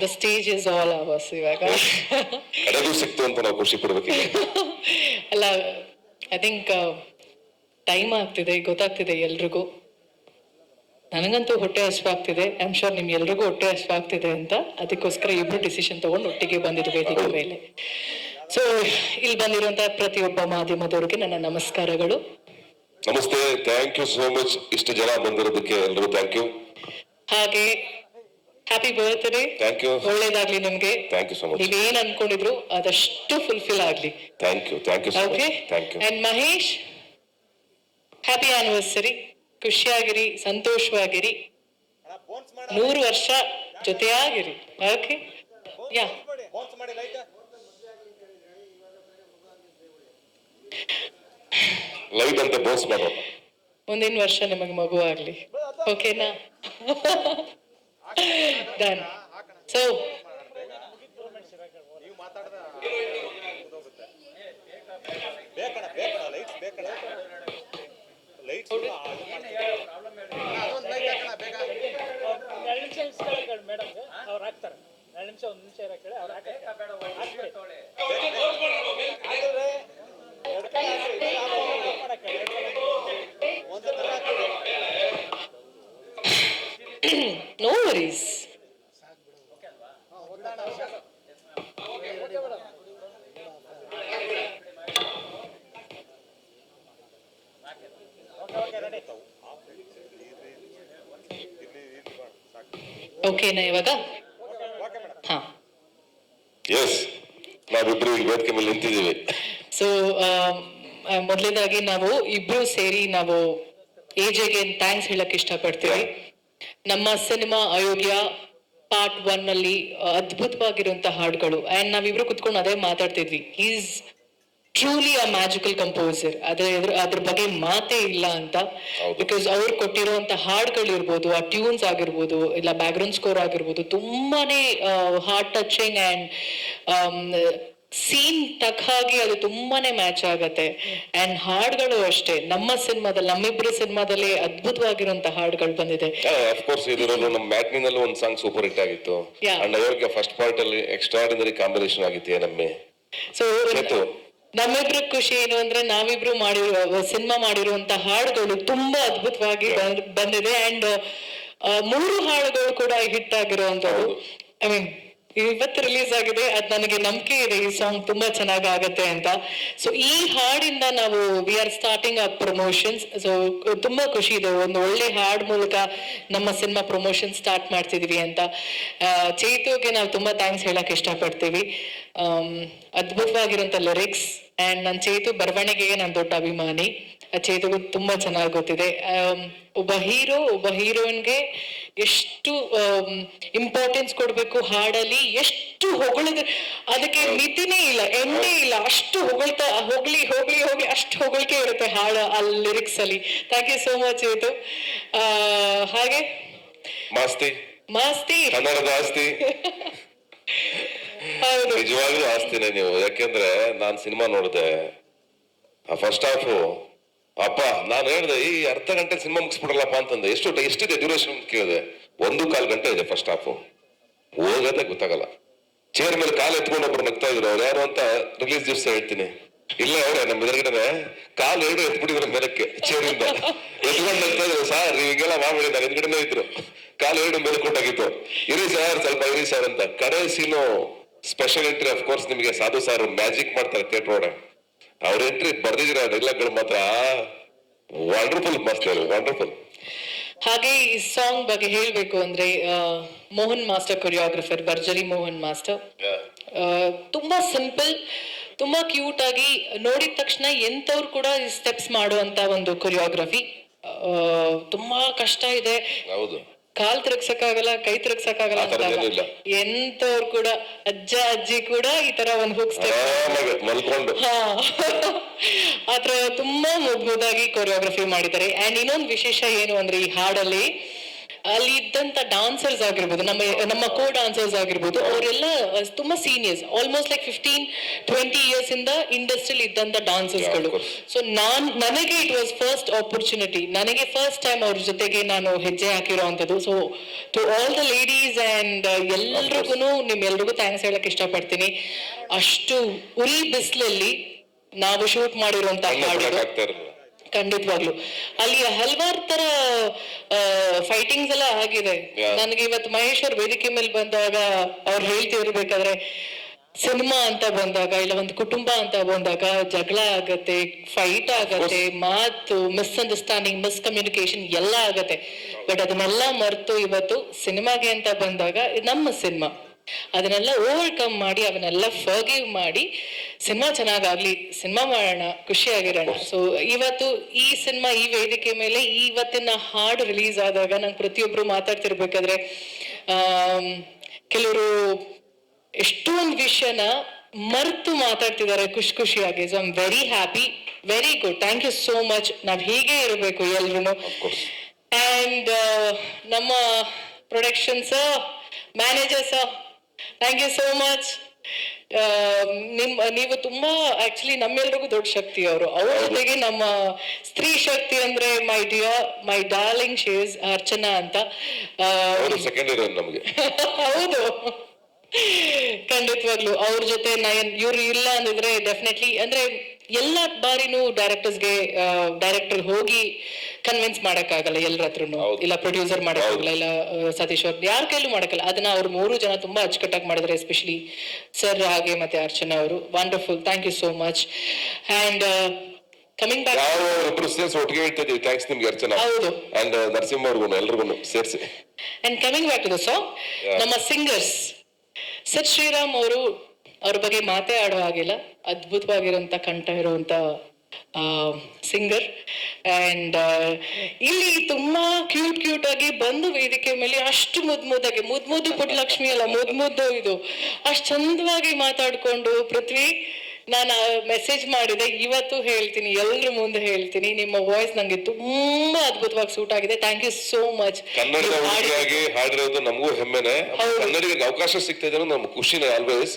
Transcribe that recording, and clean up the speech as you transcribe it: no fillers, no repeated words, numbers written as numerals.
The stage is all hours ಇವಾಗ. ಕಡೆಗೂ ಸಿಕ್ತು ಅಂತ ನಾವು ಖುಷಿ ಪಡ್ಬೇಕಿಲ್ಲ. ಅಲ್ಲ, ಐ ಥಿಂಕ್ ಟೈಮ್ ಆಗ್ತಿದೆ, ಗೊತ್ತಾಗ್ತಿದೆ ಎಲ್ರಿಗೂ. ನನಗಂತೂ ಹೊಟ್ಟೆ ಹಸಿವಾಗ್ತಿದೆ, ಐ ಆಮ್ ಶೋರ್ ನಿಮ್ಗೆ ಎಲ್ರಿಗೂ ಹೊಟ್ಟೆ ಹಸಿವಾಗ್ತಿದೆ ಅಂತ. ಅದಕ್ಕೋಸ್ಕರ ಇಬ್ರು ಡಿಸಿಷನ್ ತಗೊಂಡು ಒಟ್ಟಿಗೆ ಬಂದಿದ್ದು ವೇದಿಕೆ ಮೇಲೆ. ಸೊ ಇಲ್ಲಿ ಬಂದಿರುವಂತಹ ಪ್ರತಿಯೊಬ್ಬ ಮಾಧ್ಯಮದವರಿಗೆ ನನ್ನ ನಮಸ್ಕಾರಗಳು. ನಮಸ್ತೆ, ಥ್ಯಾಂಕ್ ಯು ಸೋ ಮಚ್. ಇಷ್ಟು ಜನ ಬಂದಿರೋದಕ್ಕೆ ಎಲ್ಲರೂ ಥ್ಯಾಂಕ್ ಯು. ಹಾಗೆ ಹ್ಯಾಪಿ ಬರ್ತ್ಡೇ. Thank you. ಒಳ್ಳೇದಾಗ್ಲಿ ನಿಮ್ಗೆ. Thank you so much. ನೀವೇನ್ ಅನ್ಕೊಂಡಿದ್ರು ಅದಷ್ಟು ಫುಲ್ಫಿಲ್ ಆಗ್ಲಿ. Thank you, thank you. Okay, thank you. And Mahesh, happy anniversary. ಖುಷಿಯಾಗಿರಿ, ಸಂತೋಷವಾಗಿರಿ, 100 ವರ್ಷ ಜೊತೆಯಾಗಿರಿ. ಓಕೆ, ಯಾ ಲೈಟ್ ಅಂತ ಬೋಸ್ ಮಾಡೋ. ಮುಂದಿನ ವರ್ಷ ನಿಮಗೆ ಮಗು ಆಗ್ಲಿ. ಓಕೆನಾ? ಡನ್. ಸೊ ಮೇಡಮ್ ಅವ್ರು ಹಾಕ್ತಾರೆ. 2 ನಿಮಿಷ 1 ನಿಮಿಷ ಇರಕ್ಕೆ ಅವ್ರು ನೋ ವರೀಸ್. ಓಕೆನಾ ಇವಾಗ? ಹಾ, ಎಸ್, ನಾವಿಬ್ರು ಈಗ ವೇದಿಕೆ ಮೇಲೆ ನಿಂತಿದ್ದೀವಿ. ಸೊ ಮೊದಲನೇದಾಗಿ ನಾವು ಇಬ್ರು ಸೇರಿ ನಾವು ಎಜೆಗೆ ಥ್ಯಾಂಕ್ಸ್ ಹೇಳಕ್ ಇಷ್ಟಪಡ್ತೀವಿ. ನಮ್ಮ ಸಿನಿಮಾ ಅಯೋಗ್ಯ ಪಾರ್ಟ್ 1 ಅಲ್ಲಿ ಅದ್ಭುತವಾಗಿರುವಂತಹ ಹಾಡುಗಳು, ಅಂಡ್ ನಾವಿಬ್ರು ಕುತ್ಕೊಂಡು ಅದೇ ಮಾತಾಡ್ತಿದ್ವಿ. Is truly a magical composer. ಅದ್ರ ಬಗ್ಗೆ ಮಾತೇ ಇಲ್ಲ ಅಂತ. ಬಿಕಾಸ್ ಅವ್ರು ಕೊಟ್ಟಿರುವಂತ ಹಾಡುಗಳು ಇರ್ಬೋದು, ಆ ಟ್ಯೂನ್ಸ್ ಆಗಿರ್ಬೋದು, ಇಲ್ಲ ಬ್ಯಾಕ್ ಗ್ರೌಂಡ್ ಸ್ಕೋರ್ ಆಗಿರ್ಬೋದು, ತುಂಬಾನೇ ಹಾರ್ಟ್ ಟಚಿಂಗ್ ಅಂಡ್ ಸೀನ್ ತಕ್ಕ ಹಾಗೆ ಅದು ತುಂಬಾನೇ ಮ್ಯಾಚ್ ಆಗತ್ತೆ. ಅಂಡ್ ಹಾಡುಗಳು ಅಷ್ಟೇ, ನಮ್ಮ ಸಿನಿಮಾದಲ್ಲಿ, ನಮ್ಮಿಬ್ರು ಸಿನಿಮಾದಲ್ಲಿ ಅದ್ಭುತವಾಗಿರುವಂತ ಹಾಡುಗಳು ಬಂದಿದೆ. ಅಫ್ಕೋರ್ಸ್ ಇದರಲ್ಲೂ ನಮ್ಮ ಮ್ಯಾಟ್ನಿನಲ್ಲೂ ಒಂದು ಸಾಂಗ್ ಸೂಪರ್ ಹಿಟ್ ಆಗಿತ್ತು. ಅಂಡ್ ಅವ್ರಿಗೆ ಫಸ್ಟ್ ಪಾರ್ಟ್ ಅಲ್ಲಿ ಎಕ್ಸ್ಟ್ರಾರ್ಡಿನರಿ ಕಾಂಬಿನೇಷನ್ ಆಗಿತ್ತು ನಮ್ಮೆ. ಸೊ ನಮ್ಮಿಬ್ರು ಖುಷಿ ಏನು ಅಂದ್ರೆ ನಾವಿಬ್ರು ಸಿನಿಮಾ ಮಾಡಿರುವಂತ ಹಾಡುಗಳು ತುಂಬಾ ಅದ್ಭುತವಾಗಿ ಬಂದಿದೆ. ಅಂಡ್ 3 ಹಾಡುಗಳು ಕೂಡ ಹಿಟ್ ಆಗಿರುವಂತದ್ದು. ಐ ಮೀನ್ ಇವತ್ತು ರಿಲೀಸ್ ಆಗಿದೆ, ಅದ್ ನನಗೆ ನಂಬಿಕೆ ಇದೆ ಈ ಸಾಂಗ್ ತುಂಬಾ ಚೆನ್ನಾಗಿ ಆಗತ್ತೆ ಅಂತ. ಸೊ ಈ ಹಾಡಿಂದ ನಾವು we are starting up promotions. So ತುಂಬಾ ಖುಷಿ ಇದೆ, ಒಂದು ಒಳ್ಳೆ ಹಾಡ್ ಮೂಲಕ ನಮ್ಮ ಸಿನಿಮಾ ಪ್ರಮೋಷನ್ ಸ್ಟಾರ್ಟ್ ಮಾಡ್ತಿದೀವಿ ಅಂತ. ಚೇತುಗೆ ನಾವು ತುಂಬಾ ಥ್ಯಾಂಕ್ಸ್ ಹೇಳಕ್ ಇಷ್ಟಪಡ್ತೀವಿ. ಅದ್ಭುತವಾಗಿರುವಂತ ಲಿರಿಕ್ಸ್, ಅಂಡ್ ನನ್ನ ಚೇತು ಬರವಣಿಗೆಗೆ ನಾನು ದೊಡ್ಡ ಅಭಿಮಾನಿ. ಚೇತುಗೂ ತುಂಬಾ ಚೆನ್ನಾಗಿ ಗೊತ್ತಿದೆ. ಒಬ್ಬ ಹೀರೋಯಿನ್ಗೆ ಎಷ್ಟು ಇಂಪಾರ್ಟೆನ್ಸ್ ಕೊಡ್ಬೇಕು ಹಾಡಲ್ಲಿ, ಎಷ್ಟು ಹೊಗಳಿದ್ರೆ ಅದಕ್ಕೆ ಮಿತಿನೇ ಇಲ್ಲ, ಎಂಡೇ ಇಲ್ಲ. ಅಷ್ಟು ಹೋಗ್ಲಿ ಅಷ್ಟು ಹೊಗಳಿಕೆ ಇರುತ್ತೆ ಹಾಡು ಆ ಲಿರಿಕ್ಸ್ ಅಲ್ಲಿ. Thank you so much Chethu. ಹಾಗೆ ಮಾಸ್ತಿ ಕನ್ನಡದ ಆಸ್ತಿ. ನಿಜವಾಗ್ಲೂ ಆಸ್ತಿನೇ ನೀವು. ಯಾಕೆಂದ್ರೆ ನಾನ್ ಸಿನಿಮಾ ನೋಡಿದೆ, ಫಸ್ಟ್ ಹಾಫ್ ಅಪ್ಪ ನಾನು ಹೇಳ್ದೆ ಈ ಅರ್ಧ ಗಂಟೆ ಸಿನಿಮಾ ಮುಗಿಸ್ಬಿಡಲ್ಲಪ್ಪ ಅಂತಂದೆ. ಎಷ್ಟಿದೆ ಡ್ಯೂರೇಷನ್ ಕೇಳಿದೆ, 1.25 ಗಂಟೆ ಇದೆ ಫಸ್ಟ್ ಹಾಫ್. ಹೋಗೋದೇ ಗೊತ್ತಾಗಲ್ಲ. ಚೇರ್ ಮೇಲೆ ಕಾಲು ಎತ್ಕೊಂಡು ಒಬ್ರು ನಗ್ತಾ ಇದ್ರು. ಅವ್ರು ಯಾರು ಅಂತ ರಿಲೀಸ್ ದಿವಸ ಹೇಳ್ತೀನಿ. ಇಲ್ಲ ಅವ್ರೆ ನಮ್ಮ ಎದುರುಗಡೆ ಕಾಲು 2 ಎತ್ಬಿಟ್ಟಿದ್ರು ಮೇಲಕ್ಕೆ, ಚೇರಿಂದ ಎತ್ಕೊಂಡು ನಗ್ತಾ ಇದ್ರು. ಸಾರ್ ನೀವು ಹಿಂಗೆಲ್ಲ ಮಾಡ್ಬಿಡಿ, ನಾನು ಎದುರುಗಡೆ ಇದ್ರು, ಕಾಲು 2 ಮೇಲೆ ಕೊಟ್ಟಾಗಿತ್ತು. ಇರಿ ಸರ್ ಸ್ವಲ್ಪ ಇರಿ ಸರ್ ಅಂತ. ಕಡೆ ಸೀನು ಸ್ಪೆಷಲ್ ಎಂಟ್ರಿ. ಅಫ್ಕೋರ್ಸ್ ನಿಮಗೆ ಸಾಧು ಸಾರ್ ಮ್ಯಾಜಿಕ್ ಮಾಡ್ತಾರೆ ಥಿಯೇಟರ್ ಒಳಗೆ. ಅವ್ರ ಎಂಟ್ರಿ ಬರ್ದಿದ್ದೀರ ಡೈಲಾಗ್ಗಳು ಮಾತ್ರ ವಂಡರ್ಫುಲ್, ಮಸ್ತ್, ವಂಡರ್ಫುಲ್. ಹಾಗೆ ಈ ಸಾಂಗ್ ಬಗ್ಗೆ ಹೇಳ್ಬೇಕು ಅಂದ್ರೆ ಮೋಹನ್ ಮಾಸ್ಟರ್ ಕೊರಿಯೋಗ್ರಫರ್, ಭರ್ಜರಿ ಮೋಹನ್ ಮಾಸ್ಟರ್. ತುಂಬಾ ಸಿಂಪಲ್, ತುಂಬಾ ಕ್ಯೂಟ್ ಆಗಿ, ನೋಡಿದ ತಕ್ಷಣ ಎಂತವ್ರು ಕೂಡ ಸ್ಟೆಪ್ಸ್ ಮಾಡುವಂತ ಒಂದು ಕೊರಿಯೋಗ್ರಫಿ. ತುಂಬಾ ಕಷ್ಟ ಇದೆ. ಹೌದು, ಕಾಲ್ ತಿರುಗ್ಸಕ್ಕಾಗಲ್ಲ, ಕೈ ತಿರುಗ್ಸಕ್ಕಾಗಲ್ಲ, ಎಂತವ್ರು ಕೂಡ, ಅಜ್ಜಿ ಕೂಡ ಈ ತರ ಒಂದು ಮಲ್ಕೊಂಡು ಆತರ ತುಂಬಾ ಮುದ್ದಾಗಿ ಕೊರಿಯೋಗ್ರಫಿ ಮಾಡಿದ್ದಾರೆ. ಅಂಡ್ ಇನ್ನೊಂದು ವಿಶೇಷ ಏನು ಅಂದ್ರೆ ಈ ಹಾಡಲ್ಲಿ ಅಲ್ಲಿ ಇದ್ದಂತ ಡಾನ್ಸರ್ಸ್ ಆಗಿರ್ಬೋದು, ನಮ್ಮ ಕೋ ಡಾನ್ಸರ್ಸ್ ಆಗಿರ್ಬೋದು, ಅವರೆಲ್ಲ ತುಂಬಾ ಸೀನಿಯರ್ಸ್, ಆಲ್ಮೋಸ್ಟ್ ಲೈಕ್ 15-20 ಇಯರ್ಸ್ ಇಂದ ಇಂಡಸ್ಟ್ರಿಯಲ್ಲಿ ಇದ್ದಂತ ಡಾನ್ಸರ್ಸ್ಗಳು. ಸೊ ನನಗೆ ಇಟ್ ವಾಸ್ ಫಸ್ಟ್ ಆಪರ್ಚುನಿಟಿ, ನನಗೆ ಫಸ್ಟ್ ಟೈಮ್ ಅವ್ರ ಜೊತೆಗೆ ನಾನು ಹೆಜ್ಜೆ ಹಾಕಿರೋವಂಥದ್ದು. So to all the ladies and ನಿಮ್ಮೆಲ್ರಿಗೂ ಥ್ಯಾಂಕ್ಸ್ ಹೇಳಕ್ ಇಷ್ಟಪಡ್ತೀನಿ. ಅಷ್ಟು ಉರಿ ಬಿಸಿಲಲ್ಲಿ ನಾವು ಶೂಟ್ ಮಾಡಿರುವಂತ ಹಾಡು, ಖಂಡಿತವಾಗ್ಲು ಅಲ್ಲಿ ಹಲವಾರು ತರ ಫೈಟಿಂಗ್ಸ್ ಎಲ್ಲ ಆಗಿದೆ. ನನಗೆ ಇವತ್ತು ಮಹೇಶ್ ಅವ್ರ ವೇದಿಕೆ ಮೇಲೆ ಬಂದಾಗ ಅವ್ರು ಹೇಳ್ತಿರ್ಬೇಕಾದ್ರೆ, ಸಿನಿಮಾ ಅಂತ ಬಂದಾಗ ಇಲ್ಲ ಒಂದು ಕುಟುಂಬ ಅಂತ ಬಂದಾಗ ಜಗಳ ಆಗತ್ತೆ, ಫೈಟ್ ಆಗತ್ತೆ, ಮಾತು ಮಿಸ್ಅಂಡರ್ಸ್ಟ್ಯಾಂಡಿಂಗ್, ಮಿಸ್ಕಮ್ಯುನಿಕೇಶನ್ ಎಲ್ಲ ಆಗತ್ತೆ. ಬಟ್ ಅದನ್ನೆಲ್ಲ ಮರೆತು ಇವತ್ತು ಸಿನಿಮಾಗೆ ಅಂತ ಬಂದಾಗ ನಮ್ಮ ಸಿನಿಮಾ ಅದನ್ನೆಲ್ಲ ಓವರ್ಕಮ್ ಮಾಡಿ, ಅವನ್ನೆಲ್ಲ ಫರ್ಗಿವ್ ಮಾಡಿ ಸಿನಿಮಾ ಚೆನ್ನಾಗಾಗ್ಲಿ, ಸಿನಿಮಾ ಮಾಡೋಣ, ಖುಷಿಯಾಗಿರೋಣ. ಸೊ ಇವತ್ತು ಈ ಸಿನಿಮಾ ಈ ವೇದಿಕೆ ಮೇಲೆ ಇವತ್ತಿನ ಹಾಡು ರಿಲೀಸ್ ಆದಾಗ ನಂಗೆ ಪ್ರತಿಯೊಬ್ರು ಮಾತಾಡ್ತಿರ್ಬೇಕಾದ್ರೆ ಕೆಲವರು ಎಷ್ಟೊಂದು ವಿಷಯನ ಮರೆತು ಮಾತಾಡ್ತಿದ್ದಾರೆ ಖುಷಿಯಾಗಿ. So I am very happy, very good, thank you so much. ನಾವ್ ಹೀಗೆ ಇರಬೇಕು ಎಲ್ರು. ಅಂಡ್ ನಮ್ಮ productions managers, thank you so much. ನೀವು ತುಂಬಾ ಆಕ್ಚುಲಿ ನಮ್ಮೆಲ್ರಿಗೂ ದೊಡ್ಡ ಶಕ್ತಿ ಅವರು. ಅವ್ರ ಜೊತೆಗೆ ನಮ್ಮ ಸ್ತ್ರೀ ಶಕ್ತಿ ಅಂದ್ರೆ ಮೈ ಡಾರ್ಲಿಂಗ್ ಶೇಸ್ ಅರ್ಚನಾ ಅಂತ. ಹೌದು, ಖಂಡಿತವಾಗ್ಲು ಅವ್ರ ಜೊತೆ ಇವ್ರು ಇಲ್ಲ ಅಂದಿದ್ರೆ ಡೆಫಿನೆಟ್ಲಿ, ಅಂದ್ರೆ ಎಲ್ಲ ಬಾರಿನೂ ಡೈರೆಕ್ಟರ್ ಹೋಗಿ ಕನ್ವಿನ್ಸ್ ಮಾಡಕ್ಕಾಗಲ್ಲ ಎಲ್ಲರ ಹತ್ರನು, ಇಲ್ಲ ಪ್ರೊಡ್ಯೂಸರ್ ಮಾಡಕ್ಕಾಗಲ್ಲ, ಇಲ್ಲ ಸತೀಶ್ ಅವ್ರ ಯಾರ ಕೈಲೂ ಮಾಡಕ್ಕಲ್ಲ. ಅದನ್ನ ಅವ್ರು 3 ಜನ ತುಂಬಾ ಅಚ್ಚುಕಟ್ಟಾಗಿ ಮಾಡಿದ್ರೆ, ಎಸ್ಪೆಷಲಿ ಸರ್ ಹಾಗೆ ಮತ್ತೆ ಅರ್ಚನಾ ಅವರು. Wonderful, thank you so much. And coming back, ಒಟ್ಟಿಗೆ ಹೇಳ್ತಿದ್ದೀವಿ ಥ್ಯಾಂಕ್ಸ್ ನಿಮ್ಗೆ ಅರ್ಚನಾ ಅಂಡ್ ನರಸಿಂಹ ಅವ್ರಿಗೂ ಎಲ್ರಿಗೂ ಸೇರಿಸಿ. And coming back to the song, ನಮ್ಮ ಸಿಂಗರ್ಸ್ ಸರ್ ಶ್ರೀರಾಮ್ ಅವರು, ಅವ್ರ ಬಗ್ಗೆ ಮಾತೇ ಆಡೋ ಹಾಗಿಲ್ಲ, ಅದ್ಭುತವಾಗಿರುವಂತ ಕಂಠ ಇರುವಂತ ಸಿಂಗರ್. ಅಂಡ್ ಇಲ್ಲಿ ತುಂಬಾ ಕ್ಯೂಟ್ ಆಗಿ ಬಂದು ವೇದಿಕೆ ಮೇಲೆ ಅಷ್ಟು ಮುದ್ದು ಪುಟ್ಟಲಕ್ಷ್ಮಿ ಅಲ್ಲ, ಮುದ್ದು ಇದು ಅಷ್ಟು ಚಂದವಾಗಿ ಮಾತಾಡ್ಕೊಂಡು, ಪೃಥ್ವಿ ನಾನು ಮೆಸೇಜ್ ಮಾಡಿದೆ, ಇವತ್ತು ಹೇಳ್ತೀನಿ, ಎಲ್ರ ಮುಂದೆ ಹೇಳ್ತೀನಿ, ನಿಮ್ಮ ವಾಯ್ಸ್ ನಂಗೆ ತುಂಬಾ ಅದ್ಭುತವಾಗಿ ಸೂಟ್ ಆಗಿದೆ. Thank you so much. ಕನ್ನಡದ ಹಾಡಿರೋದು ನಮಗೂ ಹೆಮ್ಮೆನೆ, ಕನ್ನಡಿಗರಿಗೆ ಅವಕಾಶ ಸಿಗ್ತಾ ಇದೆ ನಮ್ಗೆ ಖುಷಿನೇ ಆಲ್ವೇಸ್.